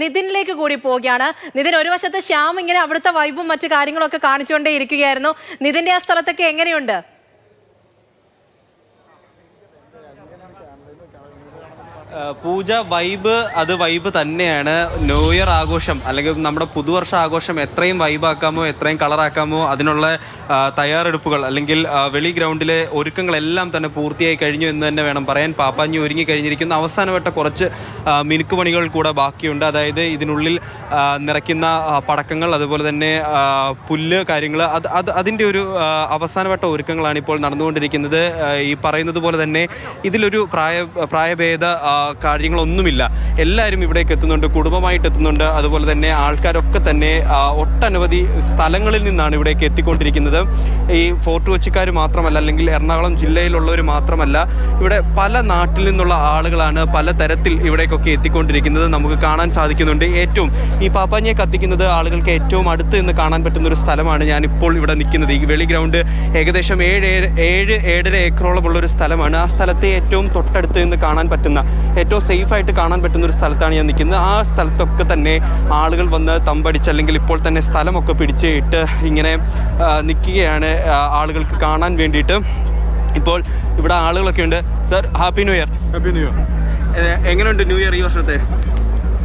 നിതിനിലേക്ക് കൂടി പോവുകയാണ്. നിതിൻ, ഒരു വശത്ത് ശ്യാം ഇങ്ങനെ അവിടുത്തെ വൈബും മറ്റു കാര്യങ്ങളൊക്കെ കാണിച്ചുകൊണ്ടേ ഇരിക്കുകയായിരുന്നു. നിതിന്റെ ആ സ്ഥലത്തൊക്കെ എങ്ങനെയുണ്ട്? പൂജ, അത് വൈബ് തന്നെയാണ്. ന്യൂ ഇയർ ആഘോഷം അല്ലെങ്കിൽ നമ്മുടെ പുതുവർഷ ആഘോഷം എത്രയും വൈബാക്കാമോ, എത്രയും കളറാക്കാമോ അതിനുള്ള തയ്യാറെടുപ്പുകൾ അല്ലെങ്കിൽ വെളി ഗ്രൗണ്ടിലെ ഒരുക്കങ്ങളെല്ലാം തന്നെ പൂർത്തിയായി കഴിഞ്ഞു എന്ന് തന്നെ വേണം പറയാൻ. പാപ്പാഞ്ഞി ഒരുങ്ങി കഴിഞ്ഞിരിക്കുന്ന അവസാനവട്ട കുറച്ച് മിനുക്കുപണികൾ കൂടെ ബാക്കിയുണ്ട്. അതായത് ഇതിനുള്ളിൽ നിറയ്ക്കുന്ന പടക്കങ്ങൾ, അതുപോലെ തന്നെ പുല്ല് കാര്യങ്ങൾ, അതിൻ്റെ ഒരു അവസാനവട്ട ഒരുക്കങ്ങളാണ് ഇപ്പോൾ നടന്നുകൊണ്ടിരിക്കുന്നത്. ഈ പറയുന്നത് പോലെ തന്നെ ഇതിലൊരു പ്രായഭേദ കാര്യങ്ങളൊന്നുമില്ല. എല്ലാവരും ഇവിടേക്ക് എത്തുന്നുണ്ട്, കുടുംബമായിട്ട് എത്തുന്നുണ്ട്. അതുപോലെ തന്നെ ആൾക്കാരൊക്കെ തന്നെ ഒട്ടനവധി സ്ഥലങ്ങളിൽ നിന്നാണ് ഇവിടേക്ക് എത്തിക്കൊണ്ടിരിക്കുന്നത്. ഈ ഫോർട്ട് കൊച്ചിക്കാർ മാത്രമല്ല, അല്ലെങ്കിൽ എറണാകുളം ജില്ലയിലുള്ളവർ മാത്രമല്ല, ഇവിടെ പല നാട്ടിൽ നിന്നുള്ള ആളുകളാണ് പല തരത്തിൽ ഇവിടേക്കൊക്കെ എത്തിക്കൊണ്ടിരിക്കുന്നത്. നമുക്ക് കാണാൻ സാധിക്കുന്നുണ്ട്. ഏറ്റവും ഈ പാപ്പാഞ്ഞിയെ കത്തിക്കുന്നത് ആളുകൾക്ക് ഏറ്റവും അടുത്ത് നിന്ന് കാണാൻ പറ്റുന്ന ഒരു സ്ഥലമാണ് ഞാനിപ്പോൾ ഇവിടെ നിൽക്കുന്നത്. ഈ വെളി ഗ്രൗണ്ട് ഏകദേശം 7-7.5 ഏക്കറോളമുള്ളൊരു സ്ഥലമാണ്. ആ സ്ഥലത്തെ ഏറ്റവും തൊട്ടടുത്ത് നിന്ന് കാണാൻ പറ്റുന്ന, ഏറ്റവും സേഫായിട്ട് കാണാൻ പറ്റുന്ന ഒരു സ്ഥലത്താണ് ഞാൻ നിൽക്കുന്നത്. ആ സ്ഥലത്തൊക്കെ തന്നെ ആളുകൾ വന്ന് തമ്പടിച്ച്, അല്ലെങ്കിൽ ഇപ്പോൾ തന്നെ സ്ഥലമൊക്കെ പിടിച്ച് ഇട്ട് ഇങ്ങനെ നിൽക്കുകയാണ് ആളുകൾക്ക് കാണാൻ വേണ്ടിയിട്ട്. ഇപ്പോൾ ഇവിടെ ആളുകളൊക്കെ ഉണ്ട്. Sir, happy new year. Happy new year. എങ്ങനെയുണ്ട് ന്യൂ ഇയർ ഈ വർഷത്തെ?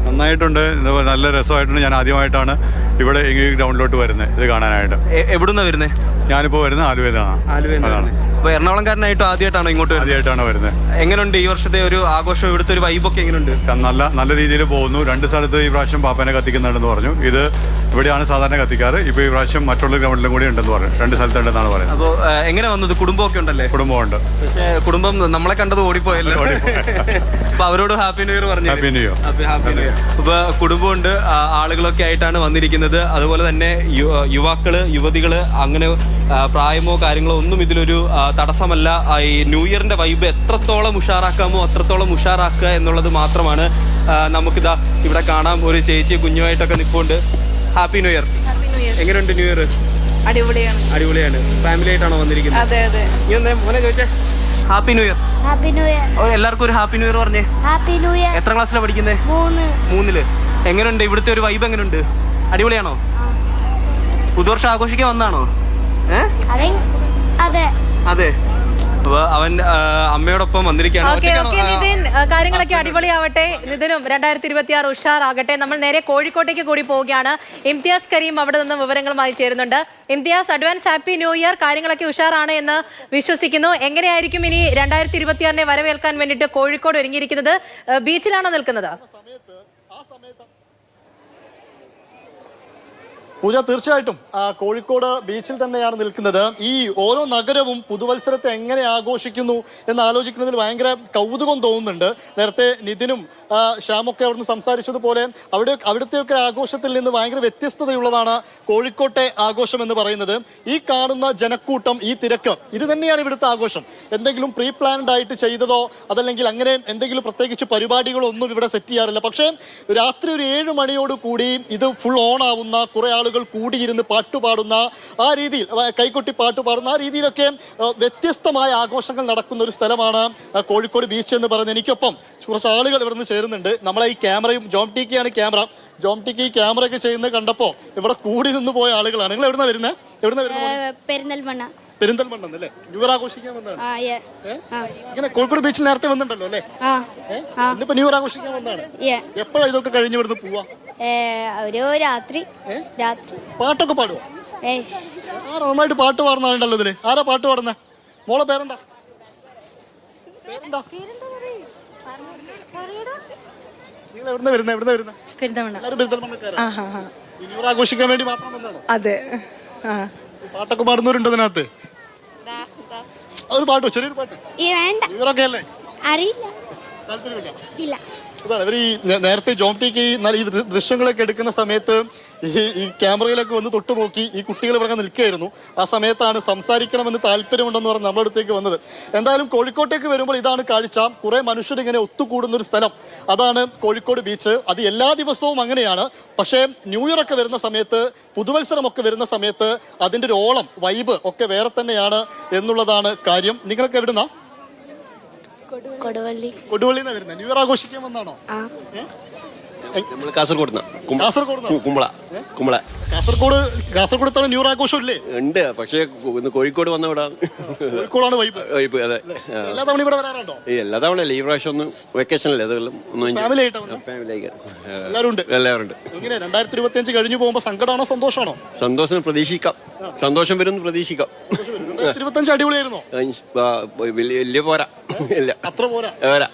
നന്നായിട്ടുണ്ട്. നല്ല രസമായിട്ടുണ്ട്. ഞാൻ ആദ്യമായിട്ടാണ് ഇവിടെ ഈ ഗ്രൗണ്ടിലോട്ട് വരുന്നത്, ഇത് കാണാനായിട്ട്. എവിടുന്നാണ് വരുന്നത്? ഞാനിപ്പോൾ വരുന്നത് ആലുവയിലാണ്. അപ്പോൾ എറണാകുളംകാരനായിട്ട് ആദ്യമായിട്ടാണോ ഇങ്ങോട്ട്? ആദ്യമായിട്ടാണ് വരുന്നത്. എങ്ങനെയുണ്ട് ഈ വർഷത്തെ ഒരു ആഘോഷം, ഇവിടുത്തെ ഒരു വൈബൊക്കെ എങ്ങനെയുണ്ട്? നല്ല രീതിയിൽ പോകുന്നു. 2 സ്ഥലത്ത് ഈ പ്രാവശ്യം പാപ്പനെ കത്തിക്കുന്നുണ്ടെന്ന് പറഞ്ഞു. ഇത് ഇവിടെയാണ് സാധാരണ കത്തിക്കാറ്. ഇപ്പോൾ ഈ പ്രാവശ്യം മറ്റുള്ള ഗ്രൗണ്ടിലും കൂടി ഉണ്ടെന്ന് പറഞ്ഞു. 2 സ്ഥലത്തുണ്ടെന്നാണ് പറയുന്നത്. അപ്പോൾ എങ്ങനെ വന്നത്? കുടുംബമൊക്കെ ഉണ്ടല്ലേ? കുടുംബമുണ്ട്. പക്ഷേ കുടുംബം നമ്മളെ കണ്ടത് ഓടിപ്പോയല്ലോ. അപ്പോൾ അവരോട് ഹാപ്പി ന്യൂ ഇയർ പറഞ്ഞു. Happy new year. അപ്പോൾ കുടുംബമുണ്ട്, ആളുകളൊക്കെ ആയിട്ടാണ് വന്നിരിക്കുന്നത്. അതുപോലെ തന്നെ യുവാക്കള്, യുവതികള്, അങ്ങനെ പ്രായമോ കാര്യങ്ങളോ ഒന്നും ഇതിലൊരു തടസ്സമല്ല. ഈ ന്യൂ ഇയറിന്റെ വൈബ് എത്രത്തോളം ഉഷാറാക്കാമോ അത്രത്തോളം ഉഷാറാക്കുക എന്നുള്ളത് മാത്രമാണ്. നമുക്കിതാ ഇവിടെ കാണാം, ഒരു ചേച്ചി കുഞ്ഞുമായിട്ടൊക്കെ നിൽപ്പുണ്ട്. Happy new year. എങ്ങനെയുണ്ട് ന്യൂ ഇയർ? അടിപൊളിയാണ്. ഫാമിലി ആയിട്ടാണോ വന്നിരിക്കുന്നത്? അതെ അതെ. മോനെ ചോദിച്ചേ, ഹാപ്പി ന്യൂ ഇയർ. എല്ലാവർക്കും ഒരു ഹാപ്പി ന്യൂ ഇയർ പറഞ്ഞേ. എത്ര ക്ലാസ്സിലാണ് പഠിക്കുന്നത്? 3-ല്. എങ്ങനെയുണ്ട് ഇവിടുത്തെ ഒരു വൈബ്? എങ്ങനെയുണ്ട്? അടിപൊളിയാണോ? പുതുവർഷം ആഘോഷിക്കാൻ വന്നാണോ? അതെ. അപ്പൊ അവൻ അമ്മയോടൊപ്പം വന്നിരിക്കുകയാണ്. നിതിൻ, കാര്യങ്ങളൊക്കെ അടിപൊളിയാവട്ടെ. നിതിനും 2026 ഉഷാറാകട്ടെ. നമ്മൾ നേരെ കോഴിക്കോട്ടേക്ക് കൂടി പോവുകയാണ്. ഇംതിയാസ് കരീം അവിടെ നിന്ന് വിവരങ്ങളുമായി ചേരുന്നുണ്ട്. Imtiaz, advance happy new year. കാര്യങ്ങളൊക്കെ ഉഷാറാണ് എന്ന് വിശ്വസിക്കുന്നു. എങ്ങനെയായിരിക്കും ഇനി 2026 വരവേൽക്കാൻ വേണ്ടിയിട്ട് കോഴിക്കോട് ഒരുങ്ങിയിരിക്കുന്നത്? ബീച്ചിലാണോ നിൽക്കുന്നത്? പൂജ, തീർച്ചയായിട്ടും കോഴിക്കോട് ബീച്ചിൽ തന്നെയാണ് നിൽക്കുന്നത്. ഈ ഓരോ നഗരവും പുതുവത്സരത്തെ എങ്ങനെ ആഘോഷിക്കുന്നു എന്ന് ആലോചിക്കുന്നതിൽ ഭയങ്കര കൗതുകം തോന്നുന്നുണ്ട്. നേരത്തെ നിതിനും ശ്യാമൊക്കെ അവിടുന്ന് സംസാരിച്ചതുപോലെ അവിടുത്തെയൊക്കെ ആഘോഷത്തിൽ നിന്ന് ഭയങ്കര വ്യത്യസ്തതയുള്ളതാണ് കോഴിക്കോട്ടെ ആഘോഷം എന്ന് പറയുന്നത്. ഈ കാണുന്ന ജനക്കൂട്ടം, ഈ തിരക്ക്, ഇത് തന്നെയാണ് ഇവിടുത്തെ ആഘോഷം. എന്തെങ്കിലും പ്രീ പ്ലാൻഡ് ആയിട്ട് ചെയ്തതോ അതല്ലെങ്കിൽ അങ്ങനെ എന്തെങ്കിലും പ്രത്യേകിച്ച് പരിപാടികളോ ഒന്നും ഇവിടെ സെറ്റ് ചെയ്യാറില്ല. പക്ഷേ രാത്രി ഒരു 7 മണിയോട് കൂടി ഇത് ഫുൾ ഓൺ ആവുന്ന, കുറേ ആളുകൾ കൂടിയിരുന്ന് പാട്ടുപാടുന്ന ആ രീതിയിൽ, കൈകൊട്ടി പാട്ടുപാടുന്ന ആ രീതിയിലൊക്കെ വ്യത്യസ്തമായ ആഘോഷങ്ങൾ നടക്കുന്ന ഒരു സ്ഥലമാണ് കോഴിക്കോട് ബീച്ച് എന്ന് പറയുന്നത്. എനിക്കൊപ്പം കുറച്ച് ആളുകൾ ഇവിടെ നിന്ന് ചേരുന്നുണ്ട്. നമ്മളെ ഈ ക്യാമറയും, ജോം ടിക്കിയാണ് ക്യാമറ. ജോം ടിക്ക് ഈ ക്യാമറ ഒക്കെ ചെയ്യുന്നത് കണ്ടപ്പോൾ ഇവിടെ കൂടി നിന്ന് പോയ ആളുകളാണ്. നിങ്ങൾ എവിടുന്നാ വരുന്നത്? പെരിന്തൽമണ്ണ അല്ലേ? ന്യൂ ഇയർ ആഘോഷിക്കാൻ വന്നതാണ്. ഇങ്ങനെ കോഴിക്കോട് ബീച്ചിൽ നേരത്തെ വന്നിട്ടുണ്ടല്ലോ അല്ലേ? ഇന്നിപ്പോ ന്യൂ ഇയർ ആഘോഷിക്കാൻ വന്നതാണ്. എപ്പോഴാണ് ഇതൊക്കെ കഴിഞ്ഞ് ഇവിടുന്ന് പോവാ? ഒരു രാത്രി. പാട്ടൊക്കെ പാടുവോ? നന്നായിട്ട് പാട്ട് പാടുന്ന ആളുണ്ടല്ലോ ഇതില്. ആരാ പാട്ട് പാടുന്ന? മോളെ പേരെന്താ? നിങ്ങൾ എവിടുന്ന വരുന്നത്? ന്യൂ ഇയർ ആഘോഷിക്കാൻ വേണ്ടി മാത്രം വന്നതാണോ? അതെ. പാട്ടൊക്കെ പാടുന്നവരുണ്ട് ഇതിനകത്ത്. ഒരു പാട്ടോ, ചെറിയൊരു പാട്ട്. ന്യൂ ഇയർ ഒക്കെ അല്ലേ? അറിയില്ല. താല്പര്യമില്ല. ഇവർ ഈ നേരത്തെ ജോം ടിക്ക് ഈ ദൃശ്യങ്ങളൊക്കെ എടുക്കുന്ന സമയത്ത് ഈ ക്യാമറയിലൊക്കെ വന്ന് തൊട്ടു നോക്കി ഈ കുട്ടികൾ ഇവിടെ നിൽക്കുകയായിരുന്നു. ആ സമയത്താണ് സംസാരിക്കണമെന്ന് താല്പര്യമുണ്ടെന്ന് പറഞ്ഞ് നമ്മുടെ അടുത്തേക്ക് വന്നത്. എന്തായാലും കോഴിക്കോട്ടേക്ക് വരുമ്പോൾ ഇതാണ് കാഴ്ച. കുറെ മനുഷ്യരിങ്ങനെ ഒത്തുകൂടുന്ന ഒരു സ്ഥലം, അതാണ് കോഴിക്കോട് ബീച്ച്. അത് എല്ലാ ദിവസവും അങ്ങനെയാണ്. പക്ഷേ ന്യൂ ഇയർ ഒക്കെ വരുന്ന സമയത്ത്, പുതുവത്സരമൊക്കെ വരുന്ന സമയത്ത് അതിൻ്റെ ഒരു ഓളം, വൈബ് ഒക്കെ വേറെ തന്നെയാണ് എന്നുള്ളതാണ് കാര്യം. നിങ്ങൾക്ക് എവിടുന്നാ? കൊടുവള്ളിന്നാ വരുന്നത്. ന്യൂ ഇയർ ആഘോഷിക്കാൻ വന്നാണോ? നമ്മൾ കാസർഗോഡ് കാസർഗോഡ് കുമ്പള കാസർഗോഡ് ഇത്തവണ ന്യൂ ഇയർ ആഘോഷം ഇല്ലേ? ഉണ്ട്, പക്ഷേ ഇന്ന് കോഴിക്കോട് വന്ന ഇവിടെ കോഴിക്കോടാണ് വൈബ്. അതെ. എല്ലാ തവണ ഇവിടെ വരാറുണ്ടോ? എല്ലാ തവണ അല്ലേ, ഈ പ്രാവശ്യം ഒന്ന് വെക്കേഷനല്ലേ, അതെല്ലാം ഒന്ന് ഫാമിലി ആയിട്ടാണ് ഫാമിലിക്ക് എല്ലാവരും ഉണ്ട്. എല്ലാവരും ഉണ്ട്. എങ്ങനെ 2025 കഴിഞ്ഞു പോകുമ്പോ സങ്കടമാണോ സന്തോഷമാണോ? സന്തോഷം പ്രതീക്ഷിക്കാം, സന്തോഷം വരുമെന്ന് പ്രതീക്ഷിക്കാം. 2025 അടിപൊളിയായിരുന്നോ? വലിയ പോരാ, ഇല്ല അത്ര പോരാ. പോരാ.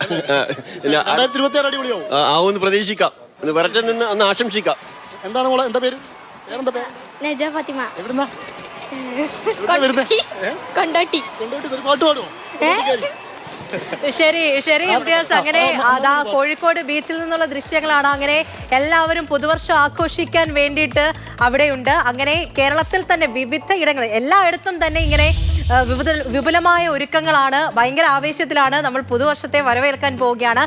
ഇല്ല, 2026 അടിപൊളിയാവും. ആവുമെന്ന് പ്രതീക്ഷിക്കാം, ഒന്ന് വരട്ടെ നിന്ന് ഒന്ന് ആശംസിക്കാം. എന്താണ് മോളെ, എന്താ പേര്? പേരെന്താ പേര്? നജ ഫാത്തിമ. എവിടുന്നാ വരുന്നേ? കൊണ്ടോട്ടി. കൊണ്ടുപോയിട്ട് ഒരു പാട്ട് പാടുമോ? ശരി ശരി ഇംതിയാസ്, അങ്ങനെ അതാ കോഴിക്കോട് ബീച്ചിൽ നിന്നുള്ള ദൃശ്യങ്ങളാണ്. അങ്ങനെ എല്ലാവരും പുതുവർഷം ആഘോഷിക്കാൻ വേണ്ടിയിട്ട് അവിടെയുണ്ട്. അങ്ങനെ കേരളത്തിൽ തന്നെ വിവിധ ഇടങ്ങളിൽ എല്ലായിടത്തും തന്നെ ഇങ്ങനെ വിപുലമായ ഒരുക്കങ്ങളാണ്. ഭയങ്കര ആവേശത്തിലാണ് നമ്മൾ പുതുവർഷത്തെ വരവേൽക്കാൻ പോവുകയാണ്.